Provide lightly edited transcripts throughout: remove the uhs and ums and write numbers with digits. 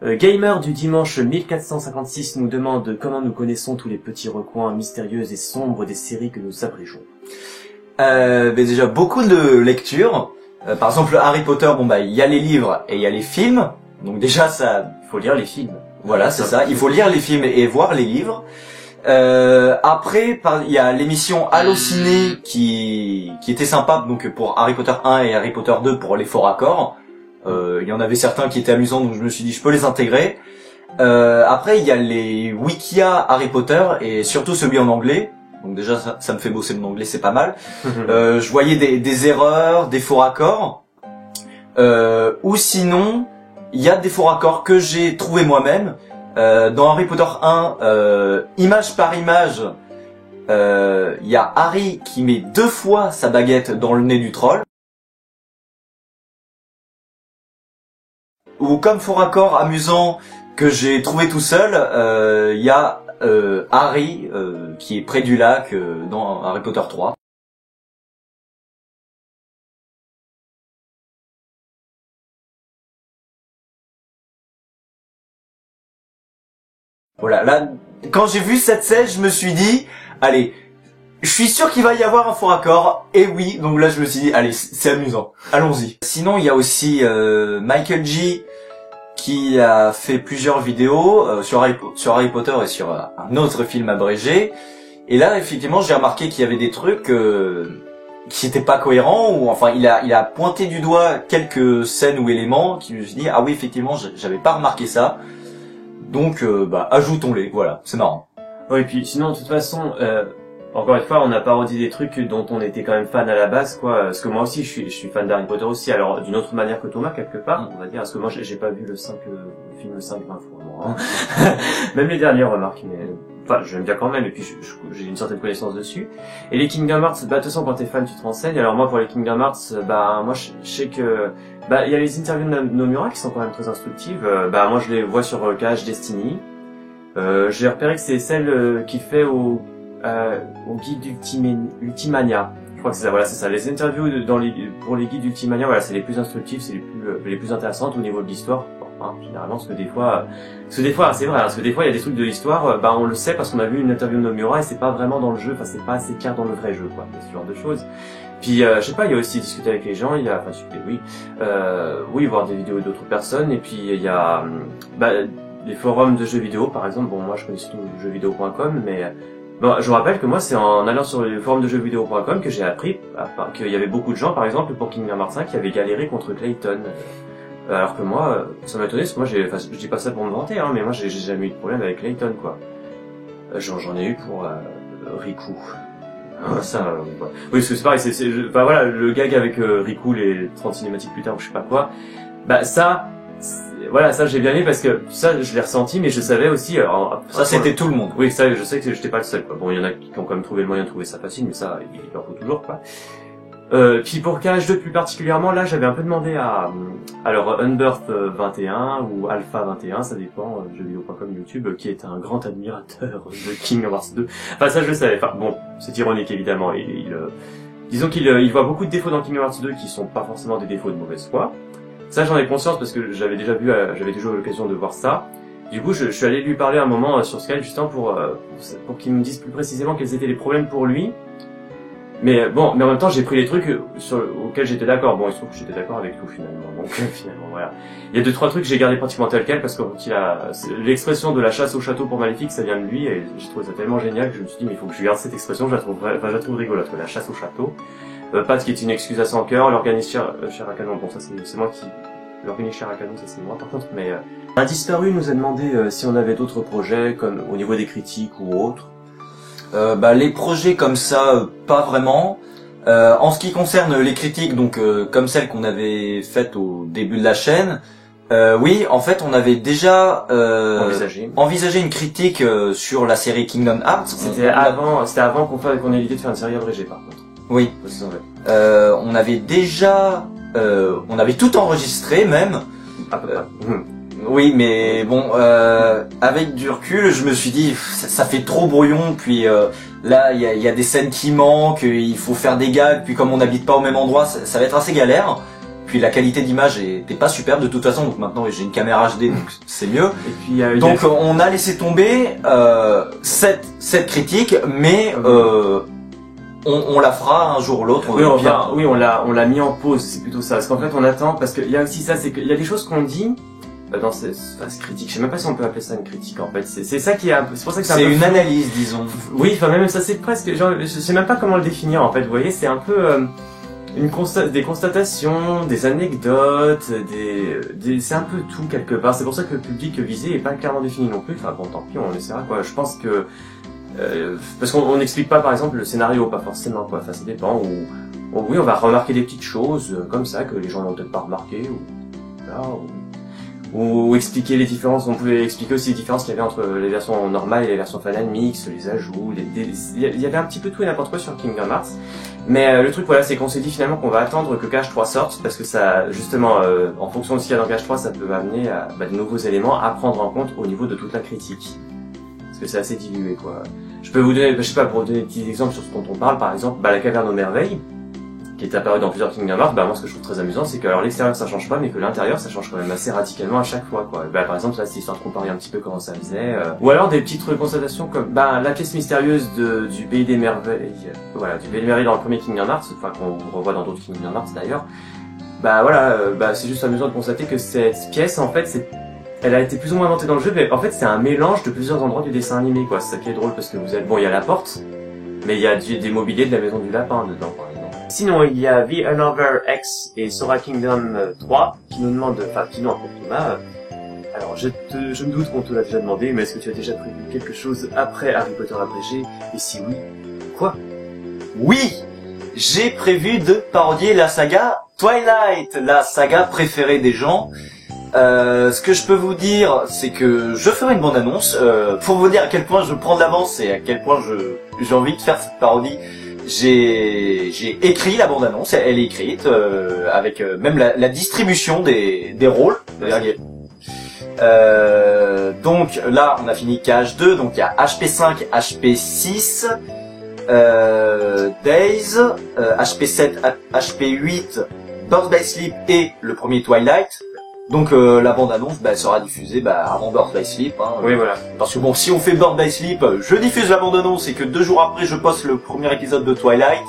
Gamer du dimanche 1456 nous demande comment nous connaissons tous les petits recoins mystérieux et sombres des séries que nous abrégeons. Déjà beaucoup de lectures. Par exemple Harry Potter, il y a les livres et il y a les films. Donc déjà ça, Il faut lire les films. voilà, c'est ça. Il faut lire les films et voir les livres. Après, il y a l'émission Allociné qui était sympa, donc pour Harry Potter 1 et Harry Potter 2 pour les faux raccords. Il y en avait certains qui étaient amusants, donc je me suis dit je peux les intégrer. Après, il y a les Wikia Harry Potter et surtout celui en anglais. Donc déjà ça me fait bosser mon anglais, c'est pas mal. Je voyais des erreurs, des faux raccords. Ou sinon, il y a des faux raccords que j'ai trouvé moi-même. Dans Harry Potter 1, image par image, il y a Harry qui met 2 fois sa baguette dans le nez du troll. Ou comme faux raccord amusant que j'ai trouvé tout seul, il y a Harry qui est près du lac dans Harry Potter 3. Voilà, là, quand j'ai vu cette scène, je me suis dit, allez, je suis sûr qu'il va y avoir un faux raccord, et oui, donc là je me suis dit, allez, c'est amusant, allons-y. Sinon, il y a aussi Michael G qui a fait plusieurs vidéos sur Harry Potter et sur un autre film abrégé, et là, effectivement, j'ai remarqué qu'il y avait des trucs qui étaient pas cohérents, ou enfin, il a pointé du doigt quelques scènes ou éléments qui me suis dit, ah oui, effectivement, j'avais pas remarqué ça. Donc, ajoutons-les, voilà, c'est marrant. Oui, et puis sinon, de toute façon, encore une fois, on a parodié des trucs dont on était quand même fan à la base, quoi. Parce que moi aussi, je suis fan d'Harry Potter aussi, alors d'une autre manière que Thomas, quelque part, on va dire, parce que moi, j'ai pas vu le film 5 20 fois, moi, hein. Même les dernières remarques, mais... Enfin, j'aime bien quand même, et puis j'ai une certaine connaissance dessus. Et les Kingdom Hearts, de toute façon, quand t'es fan, tu te renseignes. Alors moi, pour les Kingdom Hearts, moi, je sais que... il y a les interviews de Nomura qui sont quand même très instructives. Moi, je les vois sur KH Destiny. J'ai repéré que c'est celle qu'il fait au guide Ultimania. Je crois que c'est ça, voilà, c'est ça. Les interviews pour les guides Ultimania, voilà, c'est les plus instructives, c'est les plus intéressantes au niveau de l'histoire. Généralement, parce que des fois, c'est vrai, parce que des fois, il y a des trucs de l'histoire, on le sait parce qu'on a vu une interview de Nomura et c'est pas vraiment dans le jeu, enfin, c'est pas assez clair dans le vrai jeu, quoi, ce genre de choses. Puis, je sais pas, il y a aussi discuter avec les gens, voir des vidéos d'autres personnes, et puis il y a, les forums de jeux vidéo, par exemple. Bon, moi, je connais surtout jeuxvideo.com, mais je vous rappelle que moi, c'est en allant sur les forums de jeuxvideo.com que j'ai appris qu'il y avait beaucoup de gens, par exemple, pour Kingdom Hearts 5, qui avaient galéré contre Clayton. Alors que moi, ça m'a étonné, parce que moi, je dis pas ça pour me vanter, hein, mais moi, j'ai jamais eu de problème avec Clayton, quoi. J'en ai eu pour Riku. Ouais. Oui, parce que c'est pareil, voilà, le gag avec Riku, les 30 cinématiques plus tard, ou je sais pas quoi. Ça j'ai bien aimé parce que ça, je l'ai ressenti, mais je savais aussi. Alors, ça, c'était tout le monde. Oui, ça, je sais que j'étais pas le seul, quoi. Bon, il y en a qui ont quand même trouvé le moyen de trouver ça facile, mais ça, il leur faut toujours, quoi. Puis pour KH2 plus particulièrement, là j'avais un peu demandé à Unbirth 21 ou Alpha 21, ça dépend, jeuxvideo.com, YouTube, qui est un grand admirateur de Kingdom Hearts 2. Enfin ça je le savais, enfin bon, c'est ironique évidemment, disons qu'il voit beaucoup de défauts dans Kingdom Hearts 2 qui sont pas forcément des défauts de mauvaise foi. Ça j'en ai conscience parce que j'avais déjà eu l'occasion de voir ça. Du coup je suis allé lui parler un moment sur Skype justement pour qu'il me dise plus précisément quels étaient les problèmes pour lui. Mais en même temps, j'ai pris les trucs auxquels j'étais d'accord. Bon, il se trouve que j'étais d'accord avec tout finalement. Donc finalement, voilà. Il y a 2-3 trucs que j'ai gardé pratiquement tel quel parce que l'expression de la chasse au château pour Maléfique, ça vient de lui et j'ai trouvé ça tellement génial que je me suis dit mais il faut que je garde cette expression. Je la trouve rigolote. La chasse au château. Pat qui est une excuse à 100 cœurs. L'organisme Shirakanon. Bon, ça c'est moi qui. L'organisme Shirakanon, ça c'est moi par contre. Mais Indisparu nous a demandé si on avait d'autres projets comme au niveau des critiques ou autres. Les projets comme ça, pas vraiment. En ce qui concerne les critiques, donc comme celles qu'on avait faites au début de la chaîne, oui, en fait, on avait déjà envisagé une critique sur la série Kingdom Hearts. C'était avant qu'on ait l'idée de faire une série abrégée, par contre. Oui. On avait tout enregistré même. À peu près. Oui, mais bon, avec du recul, je me suis dit, ça fait trop brouillon, puis là, il y a des scènes qui manquent, il faut faire des gags, puis comme on n'habite pas au même endroit, ça va être assez galère. puis la qualité d'image était pas superbe de toute façon, donc maintenant j'ai une caméra HD, donc c'est mieux. Et puis Donc on a laissé tomber cette critique, mais on la fera un jour ou l'autre. on l'a mis en pause, c'est plutôt ça. Parce qu'en fait, on attend, parce qu'il y a aussi ça, c'est qu'il y a des choses qu'on dit dans cette critique. Je sais même pas si on peut appeler ça une critique, en fait. C'est ça qui est c'est pour ça que c'est une analyse, disons. Oui, enfin même ça, c'est presque, genre, je sais même pas comment le définir, en fait. Vous voyez, c'est un peu des constatations, des anecdotes, c'est un peu tout quelque part. C'est pour ça que le public visé est pas clairement défini non plus. Enfin bon, tant pis, on essaiera, quoi. Je pense que parce qu'on n'explique pas, par exemple, le scénario, pas forcément, quoi. Enfin, ça dépend. Oui, on va remarquer des petites choses comme ça que les gens n'ont peut-être pas remarqué, ou expliquer les différences. On pouvait expliquer aussi les différences qu'il y avait entre les versions normales et les versions Fan Mix, les ajouts, il y avait un petit peu tout et n'importe quoi sur Kingdom Hearts. Mais le truc, voilà, c'est qu'on s'est dit finalement qu'on va attendre que KH3 sorte, parce que ça, justement, en fonction de ce qu'il y a dans KH3, ça peut amener à de nouveaux éléments à prendre en compte au niveau de toute la critique. Parce que c'est assez dilué, quoi. Je peux vous donner, je sais pas, pour vous donner des petits exemples sur ce dont on parle, par exemple, la caverne aux merveilles, qui est apparue dans plusieurs Kingdom Hearts. Moi, ce que je trouve très amusant, c'est que alors l'extérieur ça change pas, mais que l'intérieur ça change quand même assez radicalement à chaque fois, quoi. Par exemple, là, c'est histoire de comparer un petit peu comment ça faisait, ou alors des petites constatations comme, la pièce mystérieuse du Pays des Merveilles, du Pays des Merveilles dans le premier Kingdom Hearts, enfin, qu'on revoit dans d'autres Kingdom Hearts d'ailleurs. C'est juste amusant de constater que cette pièce, en fait, elle a été plus ou moins inventée dans le jeu, mais en fait, c'est un mélange de plusieurs endroits du dessin animé, quoi. C'est ça qui est drôle, parce que il y a la porte, mais il y a des mobiliers de la maison du lapin dedans, par exemple. Sinon, il y a The Another X et Sora Kingdom 3 qui nous demandent, qui nous pour Thomas. Alors, je me doute qu'on te l'a déjà demandé, mais est-ce que tu as déjà prévu quelque chose après Harry Potter abrégé? Et si oui, quoi? Oui, j'ai prévu de parodier la saga Twilight, la saga préférée des gens. Ce que je peux vous dire, c'est que je ferai une bande-annonce pour vous dire à quel point je prends de l'avance et à quel point j'ai envie de faire cette parodie. J'ai écrit la bande-annonce, elle est écrite avec même la distribution des rôles. Donc là, on a fini KH2, donc il y a HP5, HP6, Days, HP7, HP8, Birth by Sleep et le premier Twilight. Donc la bande-annonce sera diffusée avant Birth by Sleep. Oui, voilà. Parce que bon, si on fait Birth by Sleep, je diffuse la bande-annonce et que 2 jours après je poste le premier épisode de Twilight,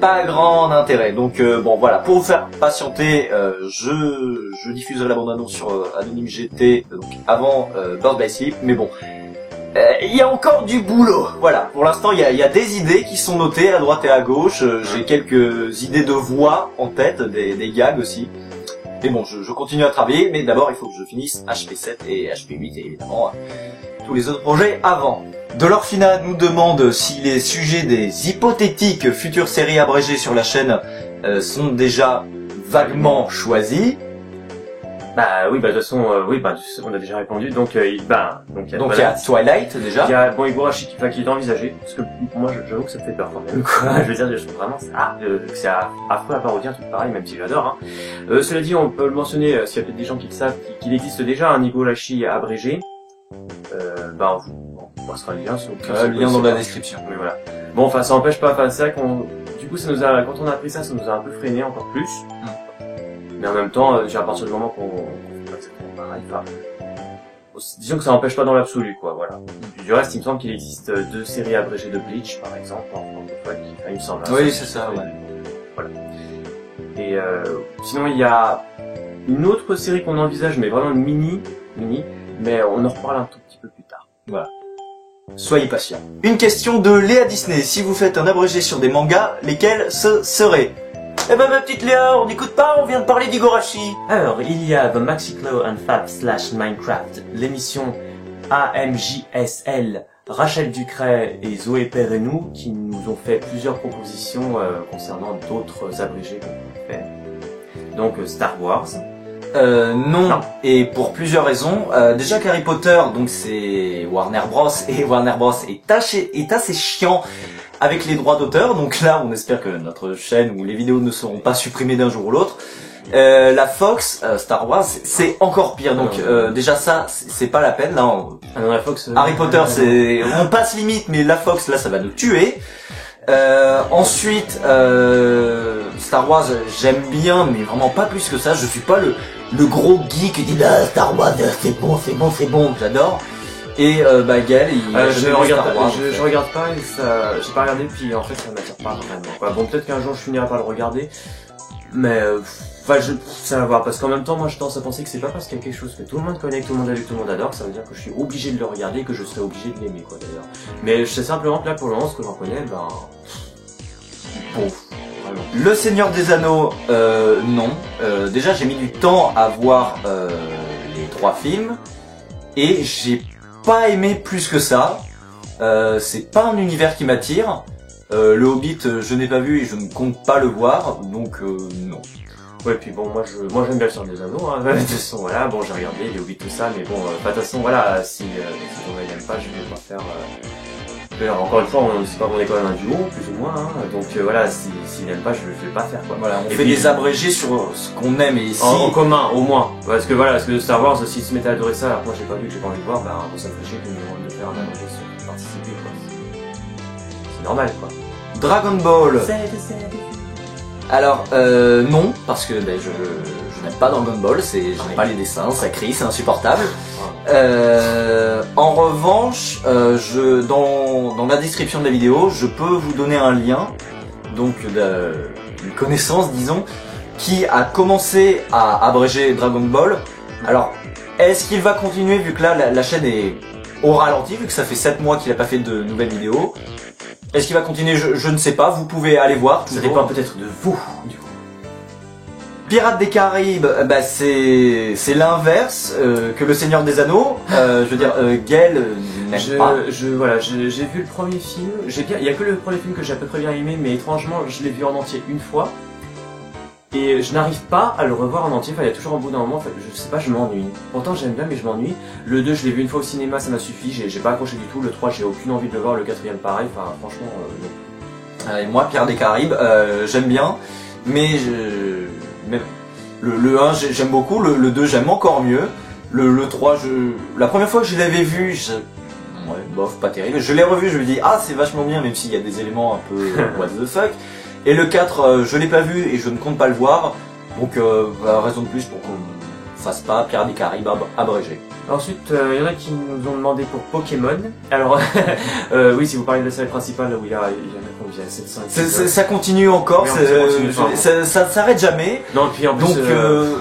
pas grand intérêt. Donc voilà, pour vous faire patienter, je diffuserai la bande-annonce sur Anonyme GT donc avant Birth by Sleep. Mais bon, il y a encore du boulot. Voilà, pour l'instant il y a des idées qui sont notées à droite et à gauche. J'ai quelques idées de voix en tête, des gags aussi. Mais bon, je continue à travailler, mais d'abord il faut que je finisse HP7 et HP8 et évidemment tous les autres projets avant. Dolorfina nous demande si les sujets des hypothétiques futures séries abrégées sur la chaîne sont déjà vaguement choisis. Oui, de toute façon, on a déjà répondu. Donc il y a Twilight déjà. Il y a Higurashi qui est envisagé, parce que moi j'avoue que ça me fait peur quand même, quoi. Je veux dire, je trouve vraiment que c'est affreux à parodier un truc pareil, même si j'adore. Cela dit, on peut le mentionner, s'il y a peut-être des gens qui le savent, qu'il existe déjà un Higurashi abrégé. On passera le lien sur le lien dans la description. Mais voilà. Bon, enfin, ça n'empêche pas, c'est vrai du coup, quand on a appris ça nous a un peu freiné encore plus. Mais en même temps, à partir du moment qu'on fait pas exactement pareil, disons que ça n'empêche pas dans l'absolu, quoi, voilà. Du reste, il me semble qu'il existe 2 séries abrégées de Bleach, par exemple, il me semble. Oui, c'est ça, ouais. Voilà. Et sinon, il y a une autre série qu'on envisage, mais vraiment mini, mais on en reparle un tout petit peu plus tard. Voilà. Soyez patient. Une question de Léa Disney. Si vous faites un abrégé sur des mangas, lesquels ce seraient? Ma petite Léa, on n'écoute pas, on vient de parler d'Higurashi. Alors, il y a The Maxiclo and Fab / Minecraft, l'émission AMJSL, Rachel Ducret et Zoé Perrenou, qui nous ont fait plusieurs propositions concernant d'autres abrégés qu'on peut faire. Donc, Star Wars. Non, et pour plusieurs raisons. Déjà qu'Harry Potter, donc c'est Warner Bros, et Warner Bros est assez chiant avec les droits d'auteur, donc là on espère que notre chaîne ou les vidéos ne seront pas supprimées d'un jour ou l'autre. La Fox, Star Wars, c'est encore pire, donc déjà ça, c'est pas la peine. Là, la Fox, Harry Potter, on passe limite, mais la Fox, là, ça va nous tuer. Ensuite, Star Wars, j'aime bien, mais vraiment pas plus que ça. Je suis pas le gros geek qui dit ah, Star Wars, c'est bon, j'adore. Et Gaël, je regarde pas et ça, j'ai pas regardé puis en fait ça m'attire pas vraiment. Quoi. Bon peut-être qu'un jour je finirai par le regarder, mais ça va voir parce qu'en même temps moi je tendance à penser que c'est pas parce qu'il y a quelque chose que tout le monde connaît, que tout le monde a vu, que tout le monde adore, que ça veut dire que je suis obligé de le regarder et que je serai obligé de l'aimer quoi d'ailleurs. Mais je sais simplement que là pour le moment ce que j'en connais, bon, vraiment. Le Seigneur des Anneaux, non. Déjà j'ai mis du temps à voir les 3 films et j'ai pas aimé plus que ça. C'est pas un univers qui m'attire. Le Hobbit, je n'ai pas vu et je ne compte pas le voir, donc non. Ouais, puis bon, moi j'aime bien le Seigneur des Anneaux, hein. De toute façon, voilà, bon, j'ai regardé les Hobbits, tout ça, mais bon, de toute façon, voilà, si on n'aime pas, je vais pas faire. D'ailleurs, encore une fois, on est quand même un duo, plus ou moins, hein. Donc voilà, s'il n'aime pas, je vais pas faire quoi. Voilà, on fait des abrégés sur ce qu'on aime et ici. En commun, au moins. Parce que voilà, parce que Star Wars, s'ils se mettaient à adorer ça, alors que moi j'ai pas vu, que j'ai pas envie de voir, bah ça me ferait chier de faire un abrégé sur participer quoi. C'est normal quoi. Dragon Ball. Alors non, parce que je n'aime pas Dragon Ball, je n'aime pas les dessins, ça crie, c'est insupportable. En revanche, dans la description de la vidéo, je peux vous donner un lien, donc une connaissance, disons, qui a commencé à abréger Dragon Ball. Alors, est-ce qu'il va continuer vu que là la chaîne est au ralenti, vu que ça fait 7 mois qu'il n'a pas fait de nouvelles vidéos? Est-ce qu'il va continuer? Je ne sais pas, vous pouvez aller voir. Ça dépend peut-être de vous, du coup. Pirates des Caraïbes, c'est l'inverse que le Seigneur des Anneaux. Je veux dire, Gaël n'aime pas. Voilà, j'ai vu le premier film. Il y a que le premier film que j'ai à peu près bien aimé, mais étrangement, je l'ai vu en entier une fois. Et je n'arrive pas à le revoir en entier, il y a toujours un bout d'un moment, je sais pas, je m'ennuie. Pourtant j'aime bien mais je m'ennuie. Le 2 je l'ai vu une fois au cinéma, ça m'a suffi, j'ai pas accroché du tout. Le 3 j'ai aucune envie de le voir, le 4ème pareil, enfin franchement non. Et moi Pirates des Caraïbes, j'aime bien, mais le 1 j'aime beaucoup, le 2 j'aime encore mieux. Le 3, la première fois que je l'avais vu, ouais, bof, pas terrible. Je l'ai revu, je me dis ah c'est vachement bien même s'il y a des éléments un peu what the fuck. Et le 4, je l'ai pas vu et je ne compte pas le voir, donc raison de plus pour qu'on fasse pas Pirates des Caraïbes abrégé. Ensuite, il y en a qui nous ont demandé pour Pokémon. Alors, oui, si vous parlez de la série principale, où il y en a combien 700 ça continue encore, ça s'arrête jamais. Non, puis en plus,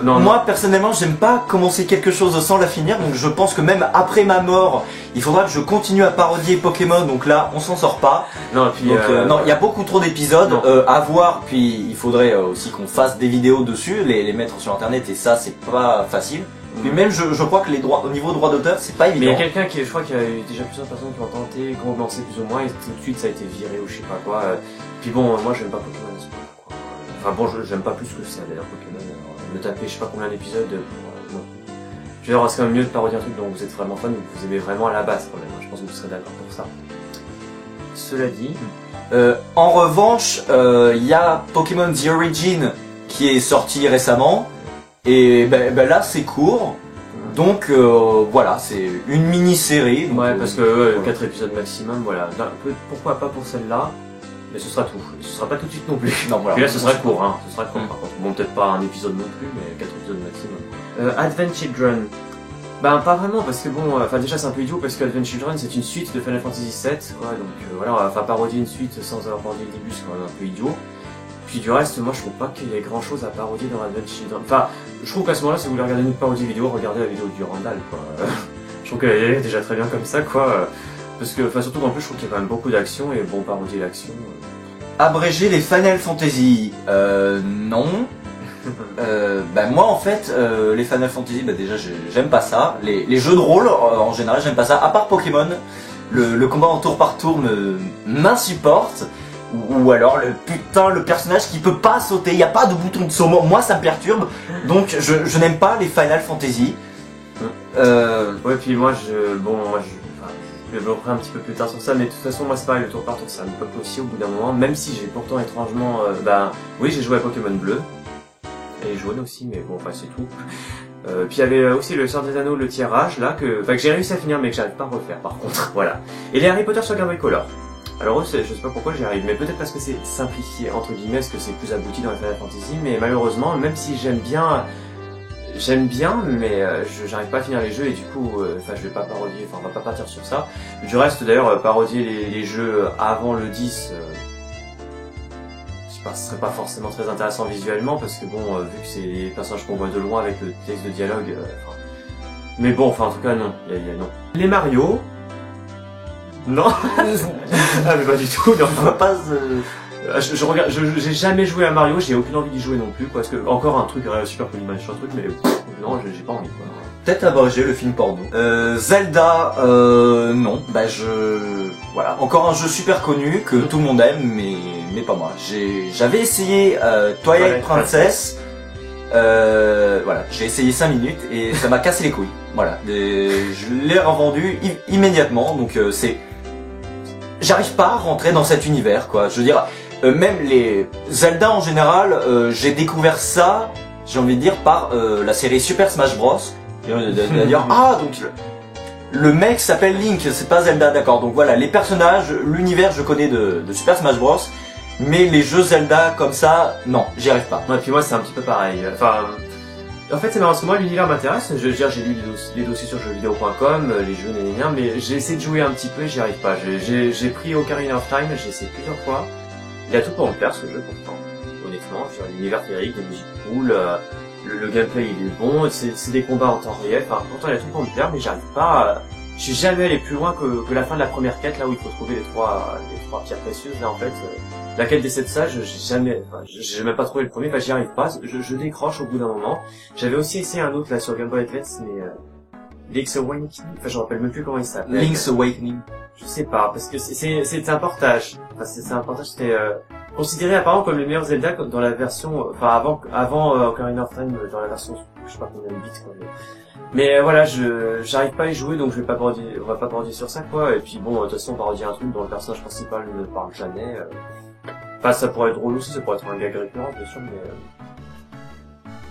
donc, moi personnellement, j'aime pas commencer quelque chose sans la finir, donc je pense que même après ma mort, il faudra que je continue à parodier Pokémon, donc là, on s'en sort pas. Non, et puis, donc, non, il y a beaucoup trop d'épisodes à voir, puis il faudrait aussi qu'on fasse des vidéos dessus, les mettre sur internet, et ça, c'est pas facile. Puis même, je crois que les droits, au niveau droit d'auteur, c'est pas évident. Mais il y a quelqu'un je crois qu'il y a eu déjà plusieurs personnes qui ont tenté, qui ont lancé plus ou moins, et tout de suite ça a été viré ou je sais pas quoi. Puis bon, moi j'aime pas Pokémon, c'est pas quoi. Enfin bon, j'aime pas plus que ça d'ailleurs Pokémon. Alors, me taper je sais pas combien d'épisodes, non. Je veux dire, c'est quand même mieux de parodier un truc dont vous êtes vraiment fan, ou que vous aimez vraiment à la base quand même. Je pense que vous serez d'accord pour ça. Cela dit... en revanche, il y a Pokémon The Origin qui est sorti récemment. Et là c'est court, donc voilà, c'est une mini-série. Ouais, parce que 4 épisodes maximum, voilà. Pourquoi pas pour celle-là, mais ce sera tout. Ce sera pas tout de suite non plus. Non, voilà. Puis là ce sera court, hein. Ce sera court par contre. Bon, peut-être pas un épisode non plus, mais 4 épisodes maximum. Advent Children. Ben pas vraiment, parce que bon, enfin déjà c'est un peu idiot, parce que Advent Children c'est une suite de Final Fantasy VII, quoi. Donc voilà, on va faire parodier une suite sans avoir parodié le début, c'est quand même un peu idiot. Puis du reste, moi je trouve pas qu'il y ait grand chose à parodier dans Advent Children. Enfin, je trouve qu'à ce moment-là, si vous voulez regarder une parodie vidéo, regardez la vidéo du Randall, quoi. Je trouve qu'elle est déjà très bien comme ça, quoi. Parce que, enfin, surtout qu'en plus, je trouve qu'il y a quand même beaucoup d'action, et bon, parodier l'action... Abréger les Final Fantasy, non. Moi en fait, les Final Fantasy, déjà j'aime pas ça. Les jeux de rôle, en général, j'aime pas ça. À part Pokémon, le combat en tour par tour m'insupporte. Ou alors le personnage qui peut pas sauter, il n'y a pas de bouton de saut, moi ça me perturbe, donc je n'aime pas les Final Fantasy. Ouais, puis moi je développerai un petit peu plus tard sur ça, mais de toute façon moi c'est pareil, le tour par tour ça me peuple aussi au bout d'un moment, même si j'ai pourtant étrangement, oui j'ai joué à Pokémon bleu, et jaune aussi, mais bon enfin c'est tout. Puis il y avait aussi le Seigneur des Anneaux, le tirage là, que j'ai réussi à finir mais que j'arrive pas à refaire par contre, voilà. Et les Harry Potter sur Game Boy Color. Alors je sais pas pourquoi j'y arrive, mais peut-être parce que c'est simplifié, entre guillemets, parce que c'est plus abouti dans les Final Fantasy, mais malheureusement, même si j'aime bien, mais j'arrive pas à finir les jeux et du coup, je vais pas parodier, on va pas partir sur ça. Du reste, d'ailleurs, parodier les jeux avant le 10, ce serait pas forcément très intéressant visuellement parce que bon, vu que c'est les personnages qu'on voit de loin avec le texte de dialogue, mais bon, en tout cas non, non. Les Mario, non. Ah mais pas du tout, non. On va pas je regarde, j'ai jamais joué à Mario, j'ai aucune envie d'y jouer non plus, parce que encore un truc super cool machin truc, mais non, j'ai pas envie quoi. Peut-être abréger le film porno. Zelda, non. Voilà. Encore un jeu super connu que tout le monde aime, mais pas moi. J'avais essayé Twilight Princess. Voilà. J'ai essayé 5 minutes et ça m'a cassé les couilles. Voilà. Je l'ai revendu immédiatement. Donc j'arrive pas à rentrer dans cet univers, quoi. Je veux dire, même les Zelda en général, j'ai découvert ça, j'ai envie de dire, par la série Super Smash Bros. D'ailleurs, donc le mec s'appelle Link, c'est pas Zelda, d'accord. Donc voilà, les personnages, l'univers, je connais de Super Smash Bros. Mais les jeux Zelda comme ça, non, j'y arrive pas. Ouais, puis moi c'est un petit peu pareil. En fait c'est marrant parce que moi l'univers m'intéresse. J'ai lu des dossiers sur jeuxvideo.com, les jeux mais j'ai essayé de jouer un petit peu et j'y arrive pas. J'ai pris Ocarina of Time, j'ai essayé plusieurs fois. Il a tout pour me plaire ce jeu pourtant. Honnêtement, l'univers féerique, les musiques cool. Le gameplay il est bon, c'est des combats en temps réel, pourtant il y a tout pour me plaire, mais j'arrive pas, je suis jamais allé plus loin que la fin de la première quête, là où il faut trouver les trois pierres précieuses, là en fait, la quête des 7 sages, j'ai même pas trouvé le premier, j'y arrive pas, je décroche au bout d'un moment. J'avais aussi essayé un autre là sur Game Boy Advance, mais Link's Awakening, je me rappelle même plus comment il s'appelle. Link's Awakening. Je sais pas, parce que c'est un portage, c'était considéré apparemment comme le meilleur Zelda dans la version, avant Ocarina of Time, dans la version, je sais pas combien de bits quoi. Mais voilà, j'arrive pas à y jouer, donc on va pas parodier sur ça quoi. Et puis bon, de toute façon, parodier un truc dont le personnage principal ne parle jamais. Ça pourrait être drôle aussi, ça pourrait être un gag récurrent bien sûr, mais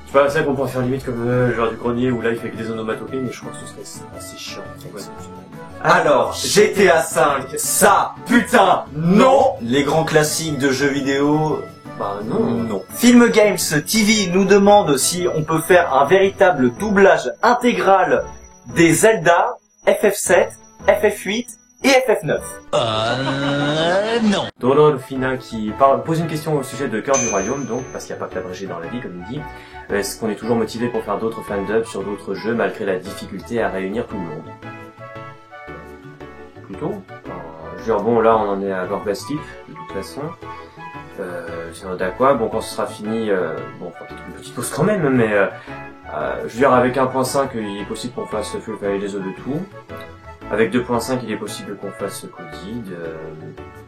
je sais pas, c'est ça qu'on pourrait faire limite comme le joueur du grenier où là il fait que des onomatopées, mais je crois que ce serait assez chiant. Alors, GTA 5, ça, putain, non. Les grands classiques de jeux vidéo, non. Film Games TV nous demande si on peut faire un véritable doublage intégral des Zelda, FF7, FF8 et FF9. Non. Dorolfina qui pose une question au sujet de Cœur du Royaume, donc, parce qu'il n'y a pas que l'abrégé dans la vie, comme il dit. Est-ce qu'on est toujours motivé pour faire d'autres fan-dubs sur d'autres jeux malgré la difficulté à réunir tout le monde? Plutôt. Bon, là, on en est à Birth Sleep, de toute façon. C'est d'accord. Bon, quand ce sera fini, on fera peut-être une petite pause quand même, mais je veux dire, avec 1.5, il est possible qu'on fasse Full Fire Days of the Two. Avec 2.5, il est possible qu'on fasse Coded.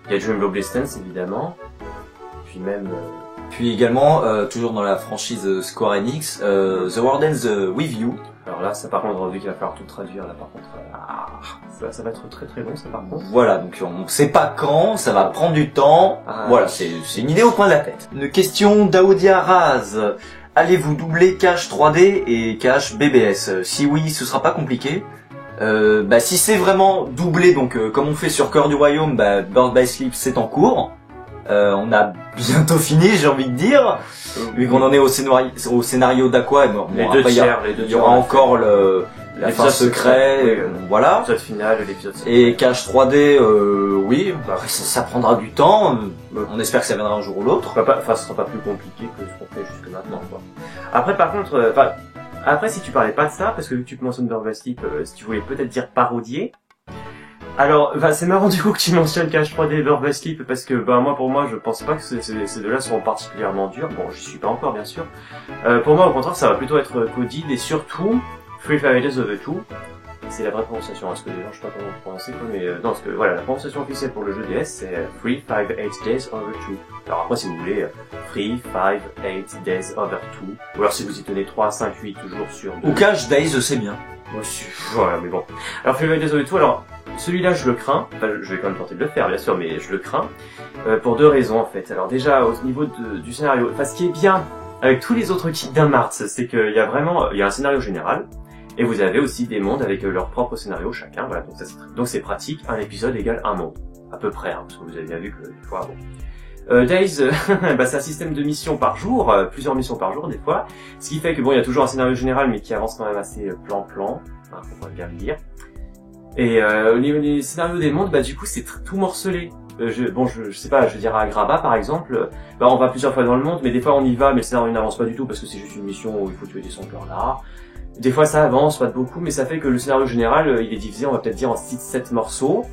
Il y a Dream Blow Distance, évidemment. Puis également, toujours dans la franchise Square Enix, The World Ends With You. Alors là, ça par contre, vu qu'il va falloir tout traduire, là par contre, ça va être très très long, ça par contre. Voilà, donc on sait pas quand, ça va prendre du temps. Voilà, c'est une idée au coin de la tête. Une question d'Aodia Raz. Allez-vous doubler Cache 3D et Cache BBS? Si oui, ce sera pas compliqué. Si c'est vraiment doublé, donc comme on fait sur Cœur du Royaume, Birth by Sleep c'est en cours. On a bientôt fini, j'ai envie de dire, vu qu'on en est au scénario d'Aqua. Les deux tiers, il y aura encore la fin secret, voilà. L'épisode final, l'épisode secret. Et Cache 3D, oui, ça prendra du temps. On espère que ça viendra un jour ou l'autre. Ce sera pas plus compliqué que ce qu'on fait jusque maintenant, quoi. Après, par contre, après, si tu parlais pas de ça, parce que vu que tu mentionnes Birth by Sleep, si tu voulais peut-être dire parodier. Alors, c'est marrant du coup que tu mentionnes Cache 3D et Birth by Sleep, parce que, pour moi, je pense pas que ces deux-là seront particulièrement durs. Bon, j'y suis pas encore, bien sûr. Pour moi, au contraire, ça va plutôt être Coded et surtout, Free Fire Days of the Two. C'est la vraie prononciation, parce que les gens, je sais pas comment vous prononcez, mais non, parce que voilà, la prononciation officielle pour le jeu DS, c'est 358 Days Over 2. Alors après, si vous voulez, 358 Days Over 2, ou alors si vous y tenez 3, 5, 8, toujours sur 2. Ou Cache Days, c'est bien. Voilà, mais bon. Alors, 358 Days Over 2, alors, celui-là, je le crains. Je vais quand même tenter de le faire, bien sûr, mais je le crains. Pour deux raisons, en fait. Alors, déjà, au niveau du scénario, ce qui est bien avec tous les autres Kingdom Hearts, c'est qu'il y a un scénario général, et vous avez aussi des mondes avec leur propre scénario chacun, voilà, donc c'est pratique, un épisode égale un monde. à peu près, hein, parce que vous avez bien vu que des fois, bon. Days, bah, c'est un système de missions par jour, plusieurs missions par jour des fois, ce qui fait que bon, il y a toujours un scénario général, mais qui avance quand même assez plan-plan, hein, faut bien le dire. Et au niveau des scénarios des mondes, bah du coup c'est tout morcelé. Je sais pas, je veux dire à Agrabah par exemple, bah on va plusieurs fois dans le monde, mais des fois on y va, mais le scénario n'avance pas du tout parce que c'est juste une mission où il faut tuer des songleurs là. Des fois ça avance, pas de beaucoup, mais ça fait que le scénario général, il est divisé, on va peut-être dire en 6-7 morceaux.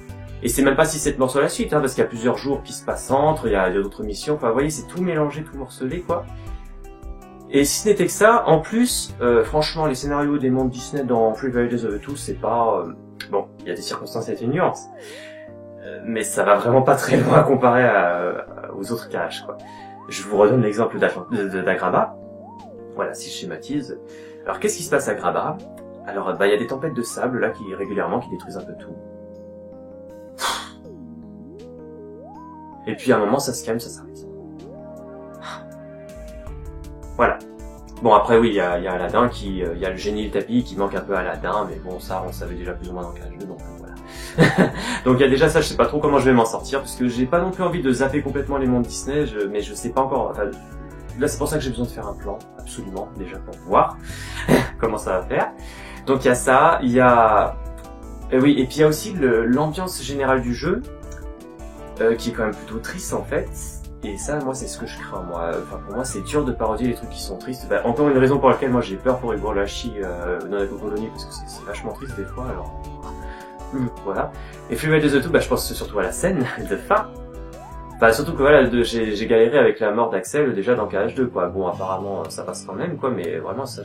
Et c'est même pas 6-7 morceaux à la suite, hein, parce qu'il y a plusieurs jours qui se passent entre, il y a d'autres missions, enfin vous voyez, c'est tout mélangé, tout morcelé, quoi. Et si ce n'était que ça, en plus, franchement, les scénarios des mondes Disney dans Free Very Days of the Tooth, c'est pas... bon, il y a des circonstances et des nuances, mais ça va vraiment pas très loin comparé aux autres caches, quoi. Je vous redonne l'exemple d'Agrabah. Voilà, si je schématise. Alors, qu'est-ce qui se passe à Agrabah? Alors, bah, il y a des tempêtes de sable, là, qui détruisent un peu tout. Et puis à un moment ça se calme, ça s'arrête. Voilà. Bon après oui, il y a Aladdin il y a le génie et le tapis qui manque un peu à Aladdin, mais bon ça on savait déjà plus ou moins dans quel jeu, donc voilà. Donc il y a déjà ça, je sais pas trop comment je vais m'en sortir, parce que j'ai pas non plus envie de zapper complètement les mondes Disney, mais je sais pas encore, enfin, là c'est pour ça que j'ai besoin de faire un plan, absolument, déjà pour voir comment ça va faire. Donc il y a ça, il y a... oui, et puis il y a aussi l'ambiance générale du jeu, qui est quand même plutôt triste en fait, et ça moi c'est ce que je crains moi, enfin pour moi c'est dur de parodier les trucs qui sont tristes, bah, encore une raison pour laquelle moi j'ai peur pour Iburoshi dans la colonie, parce que c'est vachement triste des fois, alors voilà. Et Free Very Days of the Tooth, bah je pense surtout à la scène de fin, enfin surtout que voilà, j'ai galéré avec la mort d'Axel déjà dans KH2 quoi, bon apparemment ça passe quand même quoi, mais vraiment ça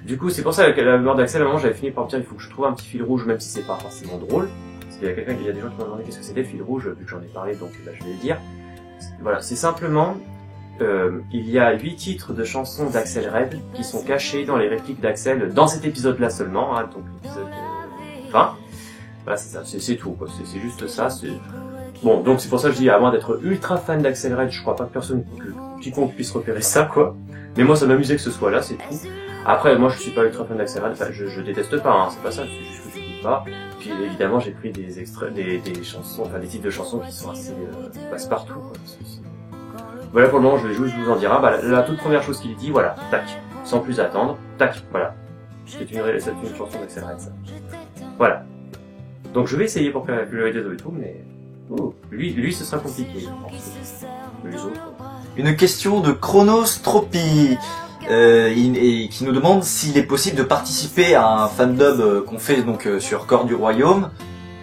du coup c'est pour ça que la mort d'Axel à un moment j'avais fini par me dire il faut que je trouve un petit fil rouge, même si c'est pas forcément drôle. Il y a des gens qui m'ont demandé qu'est-ce que c'était le fil rouge, vu que j'en ai parlé, donc bah, je vais le dire. Voilà, c'est simplement, il y a 8 titres de chansons d'Axel Red qui sont cachés dans les répliques d'Axel dans cet épisode-là seulement, hein, donc l'épisode 20. Voilà, c'est ça, c'est tout, quoi. C'est juste ça. Bon, donc c'est pour ça que je dis, à moins d'être ultra fan d'Axel Red, je crois pas que quiconque puisse repérer ça, quoi. Mais moi, ça m'amusait que ce soit là, c'est tout. Après, moi, je suis pas ultra fan d'Axel Red, enfin, je déteste pas, hein, c'est pas ça, c'est juste que je dis pas. Puis évidemment j'ai pris des extraits, des chansons, enfin des titres de chansons qui sont assez passe-partout. Voilà pour le moment je vais juste vous en dire un. Bah, la toute première chose qu'il dit, voilà, tac, sans plus attendre, tac, voilà. C'est une chanson d'Axel Red ça. Voilà. Donc je vais essayer pour faire la vérité de tout, mais lui ce sera compliqué, je pense. Les autres. Une question de Chronostropie. Qui nous demande s'il est possible de participer à un fandub qu'on fait donc sur Corps du Royaume,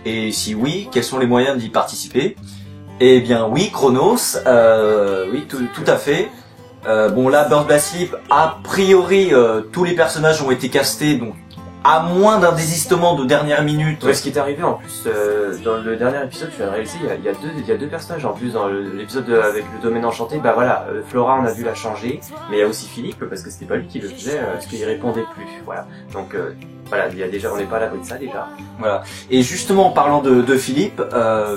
et si oui, quels sont les moyens d'y participer. Eh bien oui, Chronos, oui tout à fait. Bon là, Bird by Sleep, a priori tous les personnages ont été castés, donc à moins d'un désistement de dernière minute. Ouais, ce qui est arrivé en plus dans le dernier épisode, tu viens de réaliser, il y a deux personnages en plus dans l'épisode avec le domaine enchanté. Bah voilà, Flora on a dû la changer, mais il y a aussi Philippe parce que c'était pas lui qui le faisait, parce qu'il répondait plus. Voilà, donc voilà, il y a déjà, on n'est pas à l'abri de ça déjà. Voilà. Et justement en parlant de Philippe,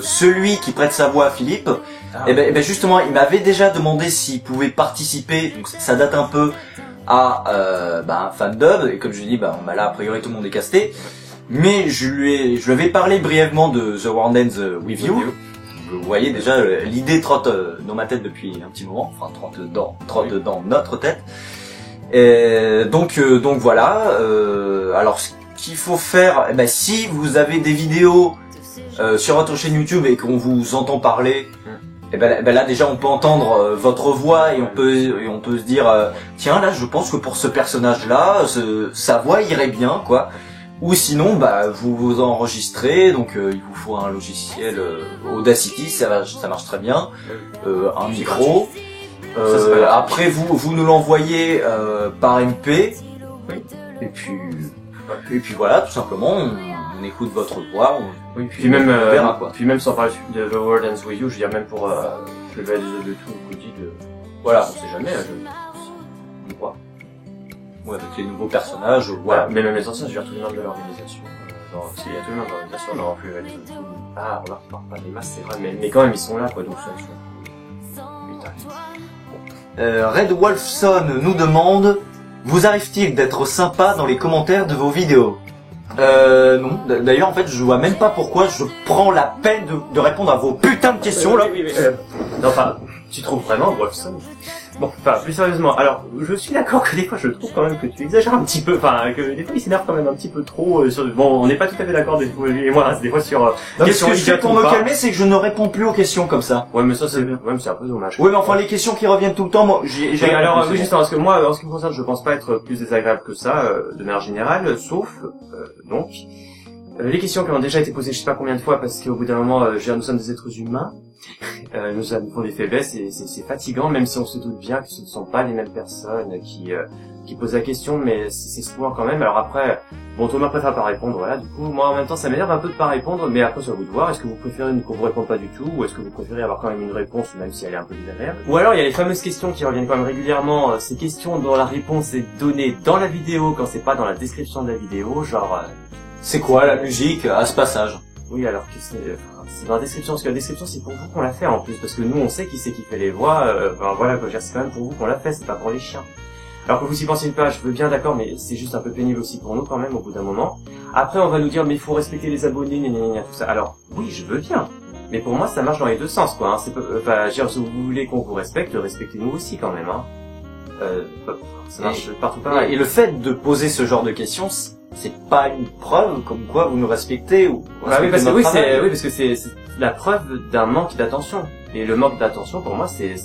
celui qui prête sa voix à Philippe, et ben justement il m'avait déjà demandé s'il pouvait participer. Donc ça date un peu à un fandub, et comme je dis, là a priori tout le monde est casté, mais je lui avais parlé brièvement de The World Ends With You. Vous voyez déjà l'idée trotte dans ma tête depuis un petit moment, enfin trotte dans notre tête. Et donc voilà. Alors ce qu'il faut faire, si vous avez des vidéos sur votre chaîne YouTube et qu'on vous entend parler, et là déjà on peut entendre votre voix et on peut se dire tiens là je pense que pour ce personnage là sa voix irait bien quoi. Ou sinon vous vous enregistrez, donc il vous faut un logiciel Audacity, ça marche très bien, un micro. Après vous nous l'envoyez par MP, et puis voilà, tout simplement on écoute votre voix. Puis même verra, quoi. Puis même sans parler de The World Ends With You, je veux dire même pour le Very Days of the Tooth, on vous dit que voilà, on sait jamais, je crois. Ouais, avec les nouveaux personnages, voilà. Mais même les anciens, je veux dire tous les membres de l'organisation. Il y a tous les membres de l'organisation, non, plus Very Days of the Tooth. Ah, remarque, on parle pas des masses, c'est vrai, mais quand même ils sont là, quoi, donc ça, Red Wolfson nous demande: vous arrive-t-il d'être sympa dans les commentaires de vos vidéos? Non. D'ailleurs, en fait, je vois même pas pourquoi je prends la peine de répondre à vos putains de questions, là. Non, enfin, tu trouves vraiment Wolfson? Bon, enfin, plus sérieusement, alors, je suis d'accord que des fois, je trouve quand même que tu exagères un petit peu, enfin, que des fois, il s'énerve quand même un petit peu trop sur... Bon, on n'est pas tout à fait d'accord, lui et moi, hein, des fois sur... Non, mais ce que je fais idiotes pour ou me pas. calmer, c'est que je ne réponds plus aux questions comme ça. Ouais, mais ça, c'est un peu dommage. Oui, mais enfin, les questions qui reviennent tout le temps, moi, j'ai Oui, alors, oui, justement, parce que moi, en ce qui me concerne, je pense pas être plus désagréable que ça, de manière générale, sauf, donc, les questions qui ont déjà été posées je sais pas combien de fois, parce qu'au bout d'un moment, nous sommes des êtres humains, nous avons des faiblesses et c'est fatigant, même si on se doute bien que ce ne sont pas les mêmes personnes qui posent la question, mais c'est souvent quand même. Alors après, bon, Thomas préfère pas répondre, voilà, du coup, moi en même temps ça m'énerve un peu de pas répondre, mais après c'est à vous de voir, est-ce que vous préférez qu'on vous réponde pas du tout, ou est-ce que vous préférez avoir quand même une réponse, même si elle est un peu désagréable. Ou alors il y a les fameuses questions qui reviennent quand même régulièrement, ces questions dont la réponse est donnée dans la vidéo quand c'est pas dans la description de la vidéo, genre... C'est quoi la musique à ce passage? Oui, alors que c'est dans la description, parce que la description c'est pour vous qu'on l'a fait en plus, parce que nous on sait qui c'est qui fait les voix, voilà, quoi, c'est quand même pour vous qu'on l'a fait, c'est pas pour les chiens. Alors que vous y pensez pas, je veux bien d'accord, mais c'est juste un peu pénible aussi pour nous quand même au bout d'un moment. Après on va nous dire mais il faut respecter les abonnés, tout ça. Alors oui, je veux bien, mais pour moi ça marche dans les deux sens, quoi. Hein. Enfin, si vous voulez qu'on vous respecte, respectez-nous aussi quand même. Hein. Ça marche partout pareil. Et le fait de poser ce genre de questions, c'est pas une preuve comme quoi vous nous respectez ou... Bah oui, parce que c'est la preuve d'un manque d'attention. Et le manque d'attention, pour moi, c'est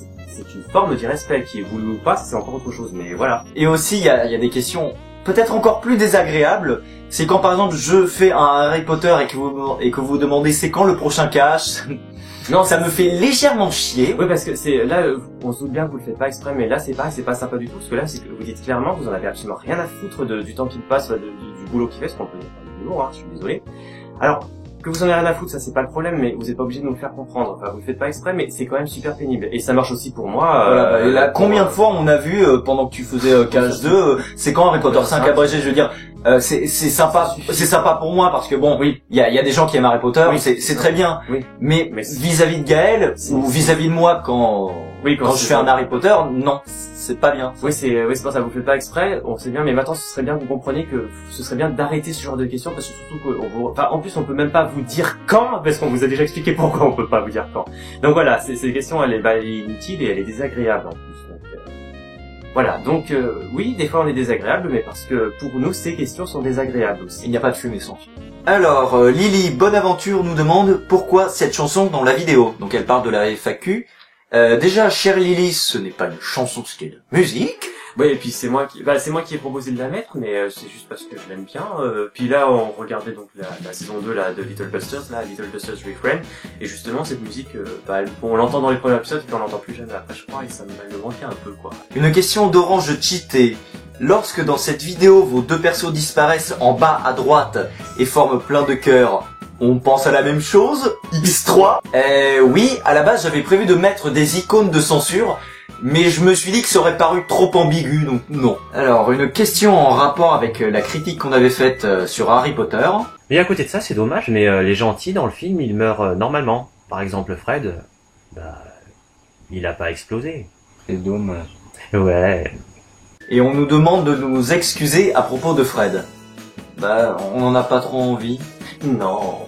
une forme d'irrespect, qui est voulu ou pas, c'est encore autre chose, mais voilà. Et aussi, il y a des questions peut-être encore plus désagréables. C'est quand, par exemple, je fais un Harry Potter et que vous demandez c'est quand le prochain cache. Non, ça me fait légèrement chier. Oui, parce que c'est là, on se doute bien que vous le faites pas exprès, mais là c'est pareil, c'est pas sympa du tout, parce que là, c'est que vous dites clairement que vous en avez absolument rien à foutre du temps qu'il passe, du boulot qu'il fait, parce qu'on peut dire du boulot, hein, je suis désolé. Alors, que vous en avez rien à foutre, ça c'est pas le problème, mais vous êtes pas obligé de nous le faire comprendre. Enfin, vous le faites pas exprès, mais c'est quand même super pénible. Et ça marche aussi pour moi. Voilà, et là, combien de fois on a vu, pendant que tu faisais KH2, c'est quand Harry Potter 5 abrégé, je veux dire, c'est sympa pour moi parce que bon, oui, il y a des gens qui aiment Harry Potter, oui, c'est très bien. Oui. Mais vis-à-vis de Gaël ou vis-à-vis de moi quand je fais un Harry Potter, non, c'est pas bien. Oui, c'est pour ça, vous le faites pas exprès, on sait bien, mais maintenant ce serait bien que vous compreniez que ce serait bien d'arrêter ce genre de questions parce que surtout en plus on peut même pas vous dire quand parce qu'on vous a déjà expliqué pourquoi on peut pas vous dire quand. Donc voilà, ces questions elle est inutile et elle est désagréable en plus. Voilà, donc oui, des fois on est désagréable, mais parce que pour nous, ces questions sont désagréables aussi. Il n'y a pas de fumée sans fumée. Alors, Lily Bonaventure nous demande pourquoi cette chanson dans la vidéo. Donc elle parle de la FAQ. Déjà, chère Lily, ce n'est pas une chanson, c'est une musique. Oui, et puis c'est moi qui ai proposé de la mettre, mais c'est juste parce que je l'aime bien. Puis là, on regardait donc la saison 2 là, de Little Busters, Little Busters Refrain, et justement cette musique, on l'entend dans les premiers épisodes, puis on l'entend plus jamais après, je crois, et ça me manquait un peu, quoi. Une question d'Orange Cheaté. Lorsque dans cette vidéo, vos deux persos disparaissent en bas à droite et forment plein de cœurs, on pense à la même chose? X3? Oui, à la base, j'avais prévu de mettre des icônes de censure, mais je me suis dit que ça aurait paru trop ambigu, donc non. Alors, une question en rapport avec la critique qu'on avait faite sur Harry Potter. Et à côté de ça, c'est dommage, mais les gentils dans le film, ils meurent normalement. Par exemple, Fred, il a pas explosé. C'est dommage. Ouais. Et on nous demande de nous excuser à propos de Fred. On en a pas trop envie. Non.